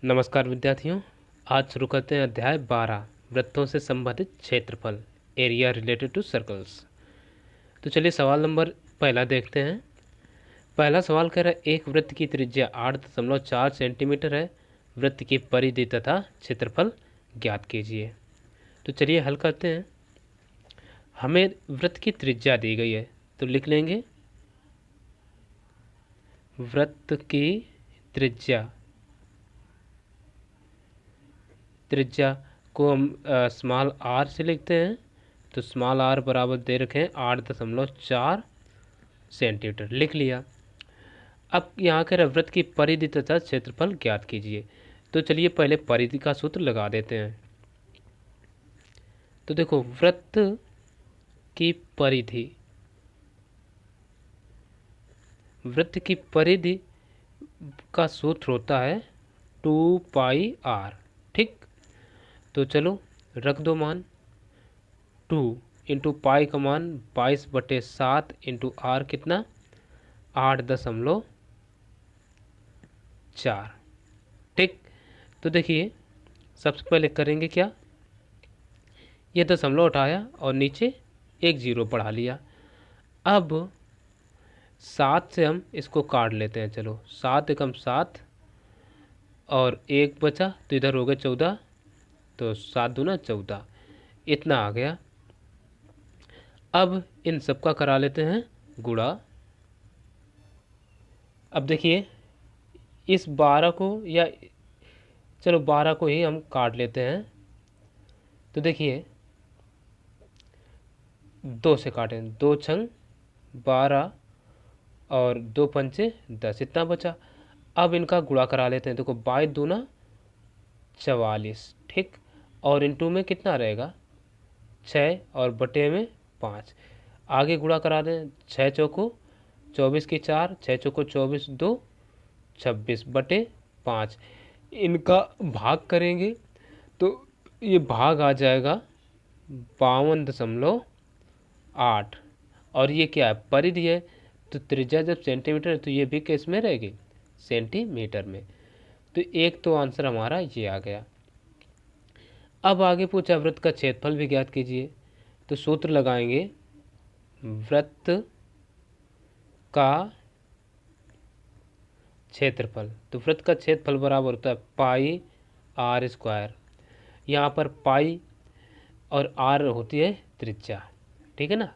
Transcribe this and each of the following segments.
नमस्कार विद्यार्थियों, आज शुरू करते हैं अध्याय 12 वृत्तों से संबंधित क्षेत्रफल, एरिया रिलेटेड टू सर्कल्स। तो चलिए सवाल नंबर पहला देखते हैं। पहला सवाल कह रहा है एक वृत्त की त्रिज्या 8.4 सेंटीमीटर है, वृत्त की परिधि तथा क्षेत्रफल ज्ञात कीजिए। तो चलिए हल करते हैं। हमें वृत्त की त्रिज्या दी गई है, तो लिख लेंगे वृत्त की त्रिज्या को हम स्मॉल आर से लिखते हैं। तो स्मॉल आर बराबर दे रखे हैं 8.4 सेंटीमीटर, लिख लिया। अब यहाँ के वृत्त की परिधि तथा क्षेत्रफल ज्ञात कीजिए। तो चलिए पहले परिधि का सूत्र लगा देते हैं। तो देखो वृत्त की परिधि का सूत्र होता है 2πr। ठीक, तो चलो रख दो मान। 2 इंटू पाई का मान 22/7 इंटू आर कितना 8.4। ठीक, तो देखिए सबसे पहले करेंगे क्या, ये दशमलव उठाया और नीचे एक जीरो बढ़ा लिया। अब 7 से हम इसको काट लेते हैं। चलो 7 एकम 7 और एक बचा, तो इधर हो गए 14, तो 7 दूना 14, इतना आ गया। अब इन सबका करा लेते हैं गुणा। अब देखिए इस 12 को, या चलो 12 को ही हम काट लेते हैं। तो देखिए 2 से काटें, 2 छंग 12 और 2 पंचे 10, इतना बचा। अब इनका गुणा करा लेते हैं। देखो 22 दूना 44। ठीक, और इनटू में कितना रहेगा 6 और बटे में 5। आगे गुणा करा दें, 6 चौको 24 की 4, 6 चौको 24, 2 26 बटे 5। इनका भाग करेंगे तो ये भाग आ जाएगा 52.8। और ये क्या है, परिधि है, तो त्रिज्या जब सेंटीमीटर है तो ये भी किस में रहेगी, सेंटीमीटर में। तो एक तो आंसर हमारा ये आ गया। अब आगे पूछा वृत्त का क्षेत्रफल भी ज्ञात कीजिए। तो सूत्र लगाएंगे वृत्त का क्षेत्रफल। तो वृत्त का क्षेत्रफल बराबर होता है पाई आर स्क्वायर। यहाँ पर पाई और आर होती है त्रिज्या, ठीक है ना।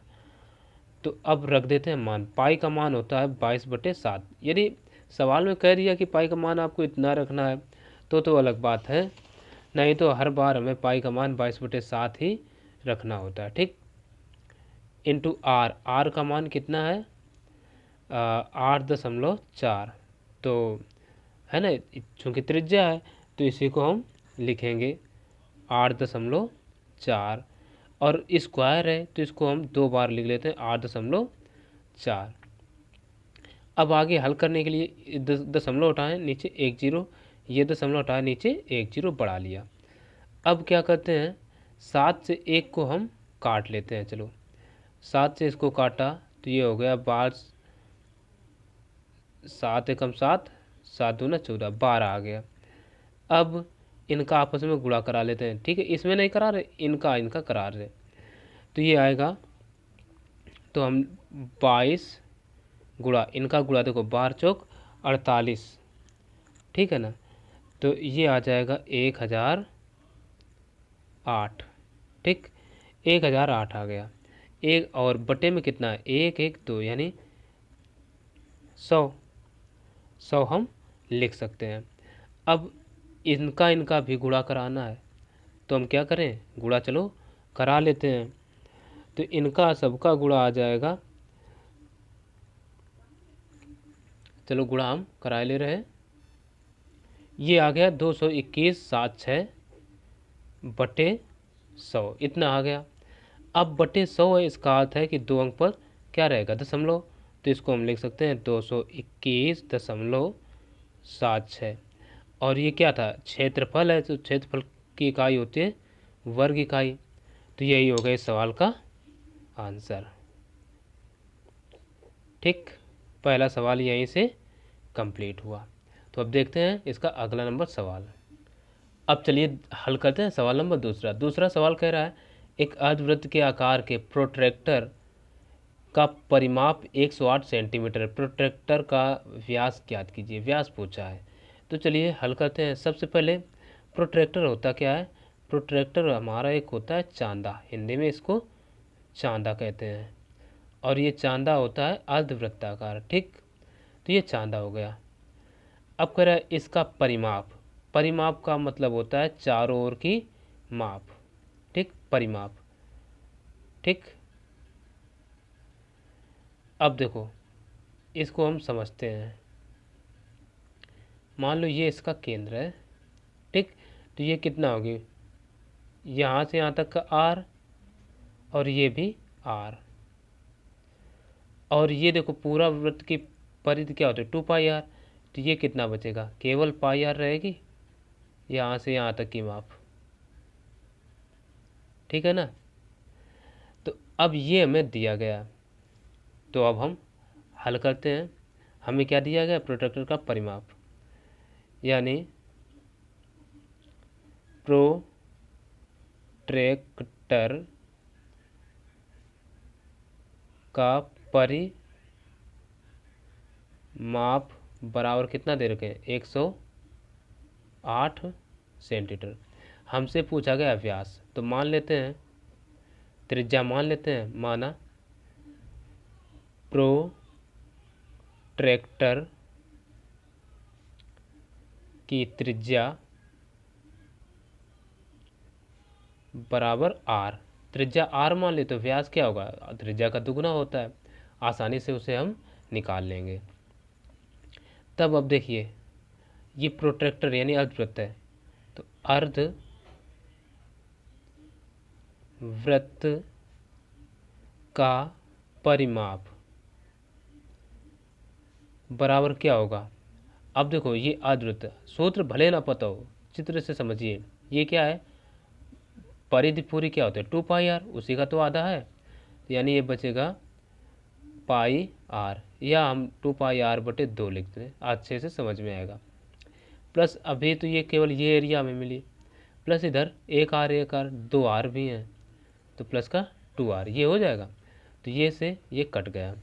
तो अब रख देते हैं मान। पाई का मान होता है 22/7। यदि सवाल में कह दिया कि पाई का मान आपको इतना रखना है तो अलग बात है, नहीं तो हर बार हमें पाई का मान 22/7 ही रखना होता है। ठीक, इंटू आर, आर का मान कितना है 8.4, तो है ना, चूँकि त्रिज्या है तो इसी को हम लिखेंगे 8.4, और स्क्वायर है तो इसको हम 2 बार लिख लेते हैं 8.4। अब आगे हल करने के लिए दशमलव उठाएं, नीचे एक जीरो, ये दशमलव उठाएं, नीचे एक जीरो बढ़ा लिया। अब क्या करते हैं, 7 से 1 को हम काट लेते हैं। चलो 7 से इसको काटा तो ये हो गया 12, 7 एकम 7, 7 दूना 14, 12 आ गया। अब इनका आपस में गुणा करा लेते हैं। ठीक है, इसमें नहीं करा रहे, इनका करा रहे, तो ये आएगा। तो हम 22 गुणा इनका गुणा, देखो 12 चौक 48, ठीक है ना। तो ये आ जाएगा 1008। ठीक, 1008 आ गया। एक और बटे में कितना है 1 1 2, यानी 100 हम लिख सकते हैं। अब इनका भी गुणा कराना है, तो हम क्या करें, गुणा चलो करा लेते हैं। तो इनका सबका गुणा आ जाएगा, चलो गुणा हम करा ले रहे हैं। ये आ गया 221.76 बटे 100, इतना आ गया। अब बटे 100 है, इसका अर्थ है कि 2 अंक पर क्या रहेगा, दशमलव, तो इसको हम लिख सकते हैं 221.76। और ये क्या था, क्षेत्रफल है, तो क्षेत्रफल की इकाई होती है वर्ग इकाई। तो यही हो गया इस सवाल का आंसर। ठीक, पहला सवाल यहीं से कंप्लीट हुआ। तो अब देखते हैं इसका अगला नंबर सवाल। अब चलिए हल करते हैं सवाल नंबर दूसरा। दूसरा सवाल कह रहा है एक अर्धवृत्त के आकार के प्रोट्रैक्टर का परिमाप 108 सेंटीमीटर, प्रोट्रैक्टर का व्यास ज्ञात कीजिए। व्यास पूछा है, तो चलिए हल करते हैं। सबसे पहले प्रोट्रैक्टर होता क्या है? प्रोट्रैक्टर हमारा एक होता है चांदा, हिंदी में इसको चांदा कहते हैं, और ये चांदा होता है अर्धवृत्ताकार। ठीक, तो ये चांदा हो गया। अब कह रहा है इसका परिमाप, परिमाप का मतलब होता है चारों ओर की माप। ठीक, परिमाप। ठीक, अब देखो इसको हम समझते हैं। मान लो ये इसका केंद्र है। ठीक, तो ये कितना होगी? यहाँ से यहाँ तक का आर, और ये भी आर, और ये देखो पूरा वृत्त की परिधि क्या होती है? 2 पाई आर। तो ये कितना बचेगा? केवल पाई आर रहेगी, यहाँ से यहाँ तक की माप। ठीक है ना? तो अब ये हमें दिया गया, तो अब हम हल करते हैं। हमें क्या दिया गया? प्रोट्रैक्टर का परिमाप, यानी प्रोट्रैक्टर का परिमाप बराबर कितना दे रखे हैं? 108 सेंटीमीटर। हमसे पूछा गया व्यास, तो मान लेते हैं त्रिज्या, मान लेते हैं, माना प्रोट्रैक्टर की त्रिज्या बराबर आर। त्रिज्या आर मान ले तो व्यास क्या होगा? त्रिज्या का दुगुना होता है, आसानी से उसे हम निकाल लेंगे। तब अब देखिए ये प्रोट्रैक्टर यानी अर्धवृत्त है, तो अर्धवृत्त का परिमाप बराबर क्या होगा? अब देखो ये अर्धवृत्त, सूत्र भले ना पता हो, चित्र से समझिए। ये क्या है? परिधि पूरी क्या होती है? 2 पाई आर, उसी का तो आधा है, यानी ये बचेगा पाई आर, या हम 2 पाई आर/2 लिखते हैं, अच्छे से समझ में आएगा। प्लस अभी तो ये केवल ये एरिया में मिली, प्लस इधर 1 आर 2 आर भी हैं, तो प्लस का 2 आर, ये हो जाएगा। तो ये से ये कट गया।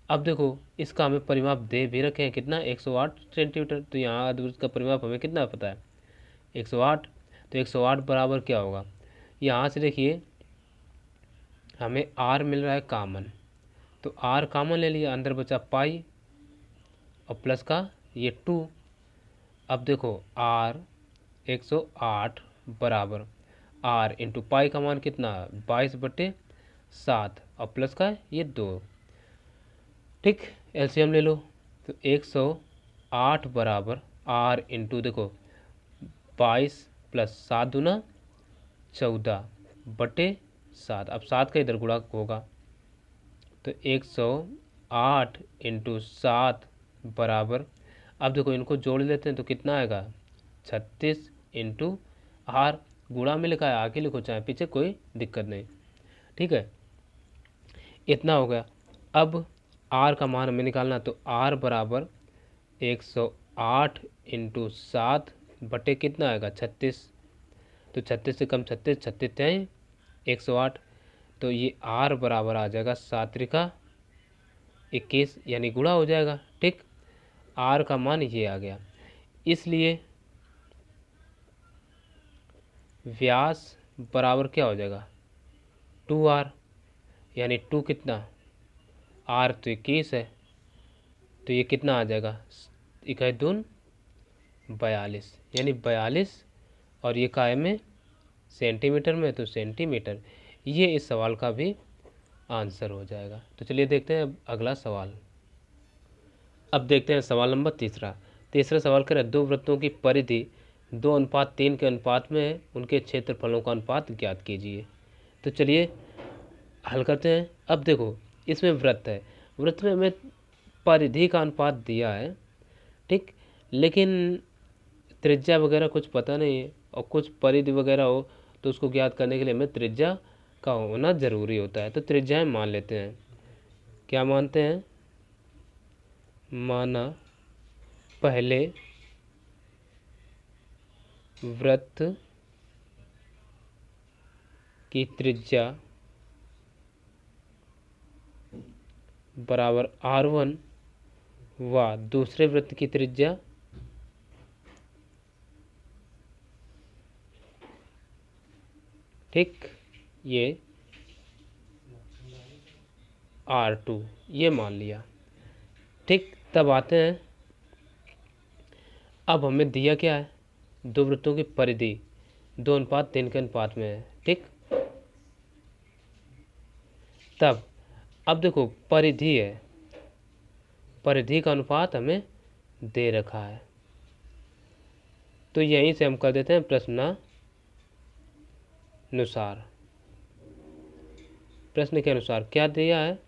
अब देखो इसका हमें परिमाप दे भी रखे हैं, कितना? 108 सेंटीमीटर। तो यहाँ अर्धवृत्त का परिमाप हमें कितना पता है? 108। तो 108 बराबर क्या होगा? यहाँ से देखिए हमें आर मिल रहा है कामन, तो आर कामन ले लिया, अंदर बचा पाई और प्लस का ये 2। अब देखो आर 108 बराबर आर इंटू पाई का मान कितना? 22/7 और प्लस का ये 2। ठीक, एलसीएम ले लो, तो 108 बराबर आर इंटू देखो 22 प्लस 7 दूना 14/7। अब 7 का इधर गुणा होगा, तो 108 इंटू 7 बराबर, अब देखो इनको जोड़ लेते हैं तो कितना आएगा? 36 इंटू आर, गुणा में लिखा है, आगे लिखो चाहे पीछे, कोई दिक्कत नहीं। ठीक है, इतना हो गया। अब आर का मान हमें निकालना, तो आर बराबर 108 इंटू 7 बटे कितना आएगा? 36। तो 36 से कम 36, 36 हैं 108, तो ये आर बराबर आ जाएगा 7×21, यानी गुणा हो जाएगा। ठीक, आर का मान ये आ गया, इसलिए व्यास बराबर क्या हो जाएगा? 2 आर, यानी 2 कितना? आर तो 21 है, तो ये कितना आ जाएगा? 21×2 42, यानी 42, और ये काय में सेंटीमीटर में, तो सेंटीमीटर। ये इस सवाल का भी आंसर हो जाएगा। तो चलिए देखते हैं अब अगला सवाल। अब देखते हैं सवाल नंबर तीसरा। तीसरा सवाल कर दो वृत्तों की परिधि 2:3 के अनुपात में है, उनके क्षेत्रफलों का अनुपात ज्ञात कीजिए। तो चलिए हल करते हैं। अब देखो इसमें वृत्त है, वृत्त में हमें परिधि का अनुपात दिया है। ठीक, लेकिन त्रिज्या वगैरह कुछ पता नहीं है, और कुछ परिधि वगैरह हो तो उसको ज्ञात करने के लिए हमें त्रिज्या का होना ज़रूरी होता है। तो त्रिज्याएं मान लेते हैं। क्या मानते हैं? माना पहले वृत्त की त्रिज्या बराबर R1 व दूसरे वृत्त की त्रिज्या ठीक ये R2 ये मान लिया। ठीक, तब आते हैं, अब हमें दिया क्या है, दो वृत्तों की परिधि 2:3 के अनुपात में है। ठीक, तब अब देखो परिधि है, परिधि का अनुपात हमें दे रखा है, तो यहीं से हम कर देते हैं प्रश्नानुसार। प्रश्न के अनुसार क्या दिया है,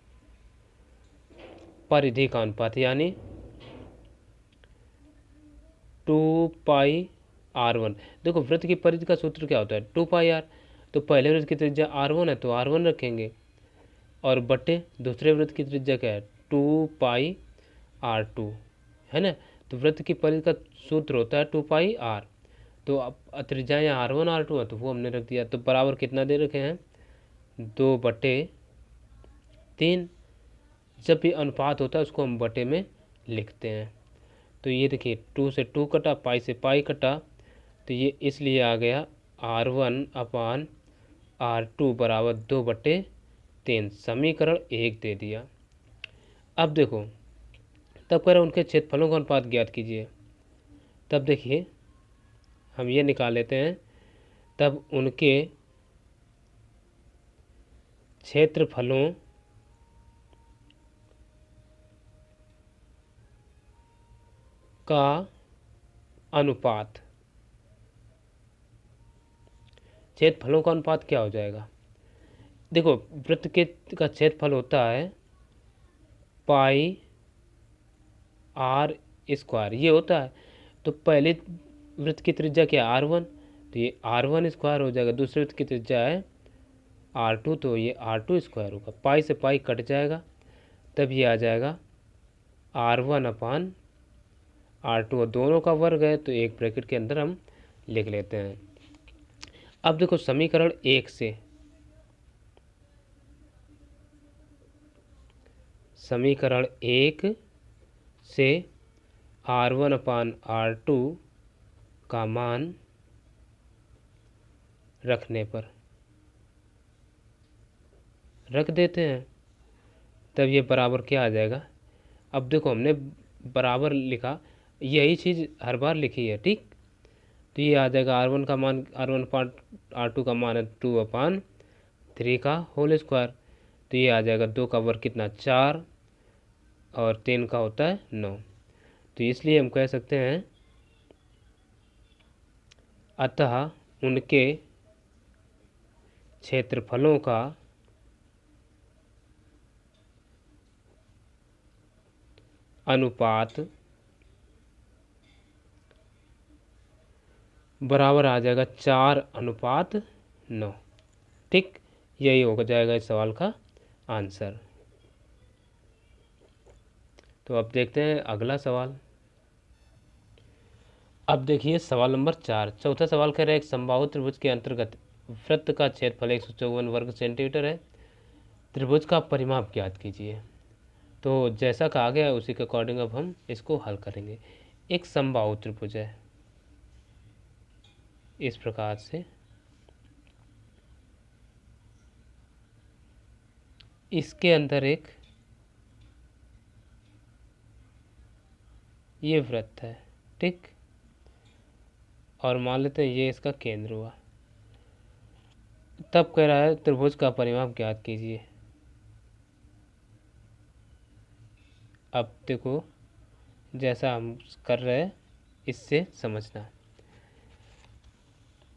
परिधि का अनुपात यानी 2πr1। देखो वृत्त की परिधि का सूत्र क्या होता है, 2πr। तो पहले वृत्त की त्रिज्या R1 है तो R1 रखेंगे, और बटे दूसरे वृत्त की त्रिज्या क्या है, 2πr2 है ना। तो वृत्त की परिधि का सूत्र होता है 2πr। तो अब त्रिज्या यहाँ R1 R2 है तो वो हमने रख दिया। तो बराबर कितना दे रखे हैं, 2/3। जब भी अनुपात होता है उसको हम बटे में लिखते हैं। तो ये देखिए 2 से 2 कटा, पाई से पाई कटा, तो ये इसलिए आ गया R1/R2 बराबर 2/3। समीकरण 1 दे दिया। अब देखो, तब कह रहे उनके क्षेत्रफलों का अनुपात ज्ञात कीजिए। तब देखिए हम ये निकाल लेते हैं, तब उनके क्षेत्रफलों का अनुपात, क्षेत्रफलों का अनुपात क्या हो जाएगा, देखो वृत्त के का क्षेत्रफल होता है पाई R² ये होता है। तो पहले वृत्त की त्रिज्या क्या है, R1, तो ये R1² हो जाएगा। दूसरे वृत्त की त्रिज्या है R2, तो ये R2² होगा। पाई से पाई कट जाएगा, तब ये आ जाएगा R1/R2, और दोनों का वर्ग है तो एक ब्रैकेट के अंदर हम लिख लेते हैं। अब देखो समीकरण 1 से, समीकरण 1 से R1/R2 का मान रखने पर रख देते हैं, तब ये बराबर क्या आ जाएगा। अब देखो हमने बराबर लिखा, यही चीज़ हर बार लिखी है। ठीक, तो ये आ जाएगा R1 का मान, R1/R2 का मान है 2/3 का होल स्क्वायर। तो ये आ जाएगा 2 का वर्ग कितना 4, और 3 का होता है 9। तो इसलिए हम कह सकते हैं अतः उनके क्षेत्रफलों का अनुपात बराबर आ जाएगा 4:9। ठीक, यही हो जाएगा इस सवाल का आंसर। तो अब देखते हैं अगला सवाल। अब देखिए सवाल नंबर 4, चौथा सवाल कह रहा है एक समबाहु त्रिभुज के अंतर्गत वृत्त का क्षेत्रफल 154 वर्ग सेंटीमीटर है, त्रिभुज का परिमाप ज्ञात कीजिए। तो जैसा कहा गया है उसी के अकॉर्डिंग अब हम इसको हल करेंगे। एक समबाहु त्रिभुज है इस प्रकार से, इसके अंदर एक ये वृत्त है। ठीक, और मान लेते हैं ये इसका केंद्र हुआ। तब कह रहा है त्रिभुज का परिमाप ज्ञात कीजिए। अब देखो जैसा हम कर रहे हैं इससे समझना,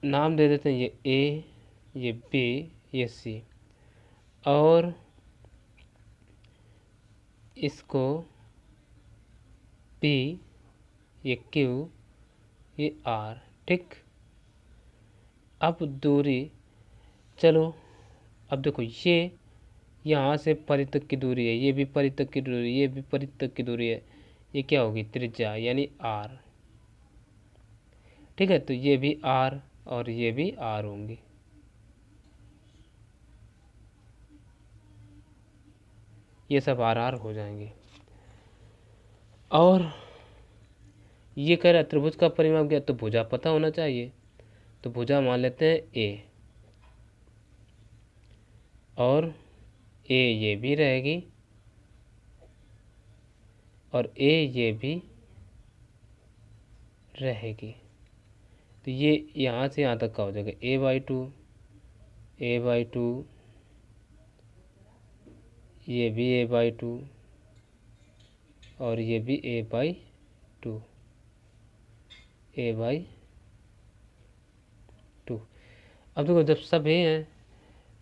नाम दे देते हैं ये ए, ये बी, ये सी, और इसको पी, ये क्यू, ये आर। ठीक, अब दूरी, चलो अब देखो ये यहाँ से परिध तक की दूरी है, ये भी परिध तक की दूरी, ये भी परिध तक की दूरी है, ये क्या होगी त्रिज्या यानी आर। ठीक है, तो ये भी आर और ये भी आर होंगी। ये सब आर आर हो जाएंगे। और ये कह रहा है त्रिभुज का परिमाप क्या, तो भुजा पता होना चाहिए, तो भुजा मान लेते हैं ए, और ए ये भी रहेगी और ए ये भी रहेगी। तो ये यहाँ से यहाँ तक का हो जाएगा a/2, a/2, ये भी a/2 और ये भी a/2, a/2। अब देखो जब सब ए हैं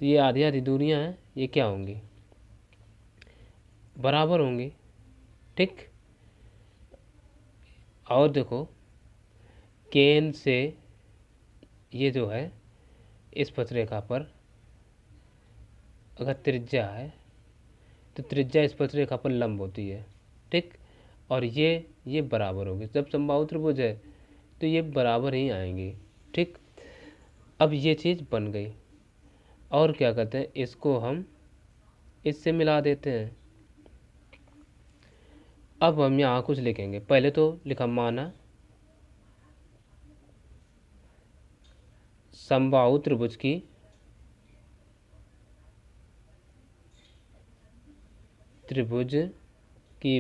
तो ये आधी आधी दूरियां हैं, ये क्या होंगी, बराबर होंगी। ठीक, और देखो केन से ये जो है इस पथरेखा पर अगर त्रिज्या है तो त्रिज्या इस पथरेखा पर लंब होती है। ठीक, और ये बराबर होगी। जब समबाहु त्रिभुज है तो ये बराबर ही आएंगे। ठीक, अब ये चीज़ बन गई, और क्या करते हैं, इसको हम इससे मिला देते हैं। अब हम यहाँ कुछ लिखेंगे, पहले तो लिखा माना समबाहु त्रिभुज की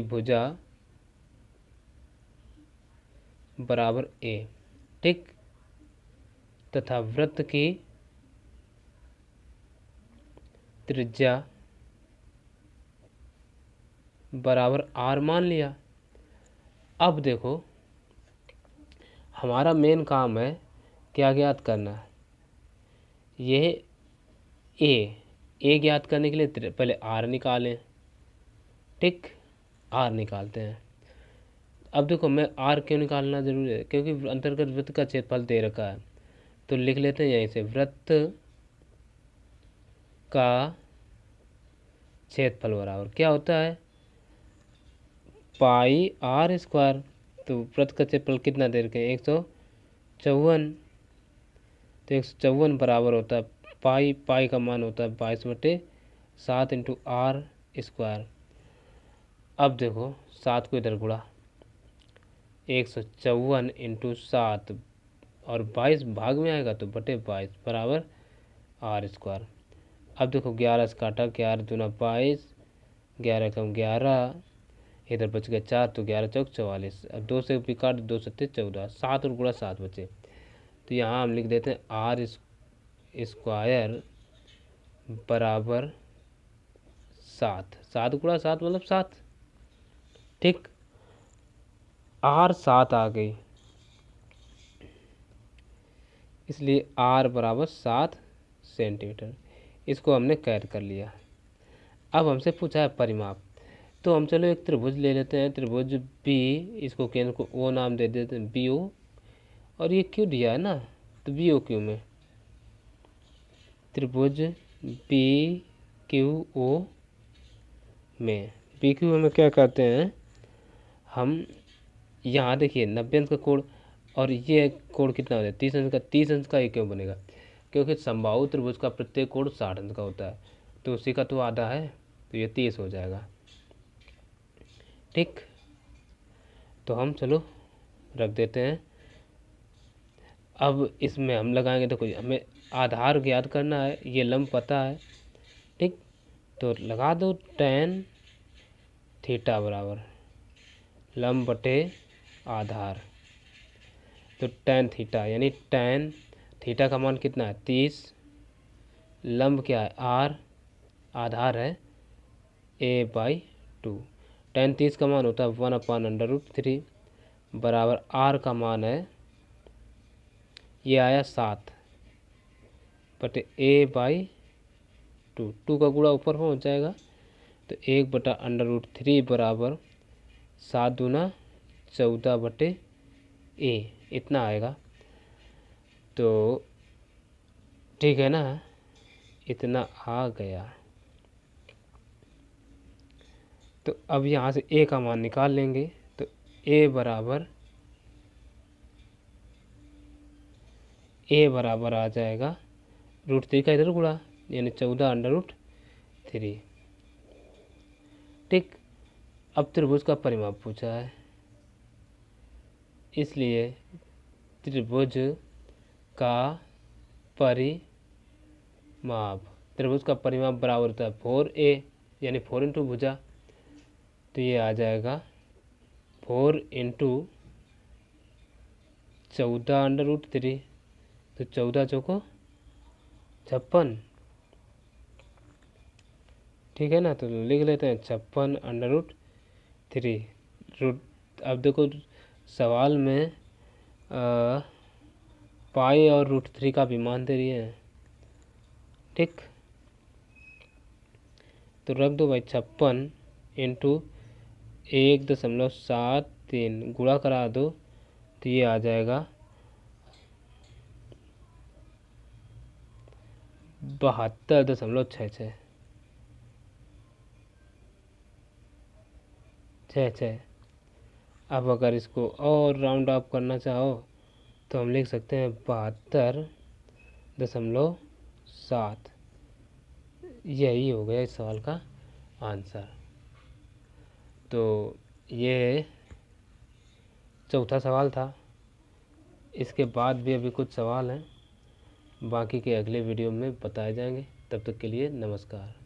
भुजा बराबर ए। ठीक, तथा वृत्त की त्रिज्या बराबर आर मान लिया। अब देखो हमारा मेन काम है क्या ज्ञात करना, ये ए ज्ञात करने के लिए पहले आर निकालें। ठीक, आर निकालते हैं। अब देखो मैं आर क्यों निकालना जरूरी है, क्योंकि अंतर्गत वृत्त का क्षेत्रफल दे रखा है, तो लिख लेते हैं यहीं से वृत्त का क्षेत्रफल बराबर क्या होता है, पाई आर स्क्वायर। तो वृत्त का क्षेत्रफल कितना दे रखे हैं, 154, तो 154 बराबर होता है पाई का मान होता है 22/7 इंटू आर स्क्वायर। अब देखो 7 को इधर गुणा, 154 इंटू 7 और 22 भाग में आएगा तो बटे 22 बराबर आर स्क्वायर। अब देखो 11 से काटा, 11 दूना 22, 11 कम 11, इधर बच गया 4, तो 11 चौक 44। अब 2 से भी काट, 2 सत्ते 14, 7 और गुणा 7 बचे, तो यहाँ हम लिख देते हैं आर स्क्वायर बराबर 7। 7 गुणा 7 मतलब 7। ठीक, आर 7 आ गई, इसलिए आर बराबर 7 सेंटीमीटर। इसको हमने कैद कर लिया। अब हमसे पूछा है परिमाप, तो हम चलो एक त्रिभुज ले लेते हैं, त्रिभुज बी, इसको केंद्र को ओ नाम दे देते हैं, बी ओ। और ये क्यों दिया है ना, तो बी ओ क्यू में त्रिभुज बी क्यू ओ में, बी क्यू में क्या करते हैं हम, यहाँ देखिए 90 अंश का कोण, और ये कोण कितना हो जाए 30 अंश का। 30 अंश का ये क्यों बनेगा, क्योंकि समबाहु त्रिभुज का प्रत्येक कोण 60 अंश का होता है, तो उसी का तो आधा है, तो ये 30 हो जाएगा। ठीक, तो हम चलो रख देते हैं। अब इसमें हम लगाएंगे, देखो हमें आधार ज्ञात करना है, ये लंब पता है। ठीक, तो लगा दो tan थीटा बराबर लंब बटे आधार। तो tan थीटा यानी tan थीटा का मान कितना है 30, लंब क्या है r, आधार है a/2। tan 30 का मान होता है 1/√3 बराबर r का मान है, ये आया 7 बटे a/2। 2 का गुणा ऊपर पहुँच जाएगा, तो 1/√3 बराबर 7 दूना 14 बटे a, इतना आएगा। तो ठीक है ना, इतना आ गया। तो अब यहाँ से a का मान निकाल लेंगे, तो a बराबर ए बराबर आ जाएगा √3 का इधर गुणा, यानी 14√3। ठीक, अब त्रिभुज का परिमाप पूछा है, इसलिए त्रिभुज का परिमाप, त्रिभुज का परिमाप बराबर होता है 4a, यानी 4 इंटू भुजा, तो ये आ जाएगा 4 इंटू 14√3, तो 14 चौको 56। ठीक है ना, तो लिख लेते हैं 56√3 रूट। अब देखो सवाल में पाई और √3 का विमान दे रही है। ठीक, तो रख दो भाई 56 इंटू 1.73 गुणा करा दो, तो ये आ जाएगा 72.66। अब अगर इसको और राउंड ऑफ करना चाहो तो हम लिख सकते हैं 72.7। यही हो गया इस सवाल का आंसर। तो ये चौथा सवाल था। इसके बाद भी अभी कुछ सवाल हैं, बाकी के अगले वीडियो में बताए जाएंगे। तब तक के लिए नमस्कार।